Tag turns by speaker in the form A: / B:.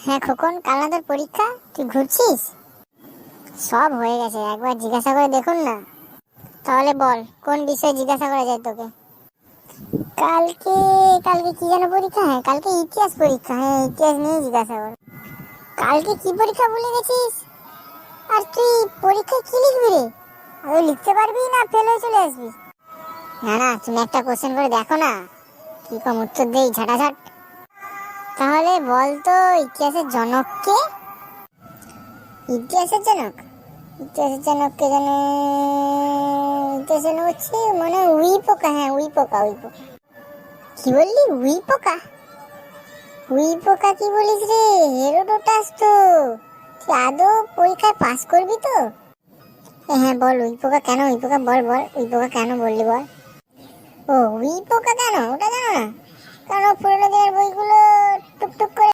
A: হ্যাঁ খোকন, কাল না তোর পরীক্ষা? তুই ঘুরছিস? সব হয়ে গেছে, একবার জিজ্ঞাসা করে দেখুন না। তাহলে বল, কোন বিষয়ে জিজ্ঞাসা করা যায় তোকে? কালকে কালকে কি যেন পরীক্ষা? হ্যাঁ কালকে ইতিহাস পরীক্ষা, হ্যাঁ ইতিহাস নিয়ে জিজ্ঞাসা কর। কালকে কি পরীক্ষা ভুলে গেছিস? আর তুই পরীক্ষায় কি লিখবি রে? আগে লিখতে পারবি না ফেল হয়ে চলে আসবি? না না, তুমি একটা কোশ্চেন করে দেখো না, কি কম উত্তর দেই ঝাঁটাঝাট। তাহলে বল তো, ইতিহাসের জনক কে? ইতিহাসের জনক? ইতিহাসের জনক কে জানে? ইতিহাসের জনক হচ্ছে মানে উই পোকা। হ্যাঁ উই পোকা, উই পোকা। কি বললি, উই পোকা? উই পোকা কি বলিস রে? হেরোডোটাস তো। তুই আদৌ পরীক্ষায় পাস করবি তো? হ্যাঁ বল, উই পোকা কেন? উই পোকা বল বল, উই পোকা কেন বললি বল। ও উই পোকা কেন, ওটা জানো না? কারণ পুরোনো দিনের বইগুলো টুকটুক করে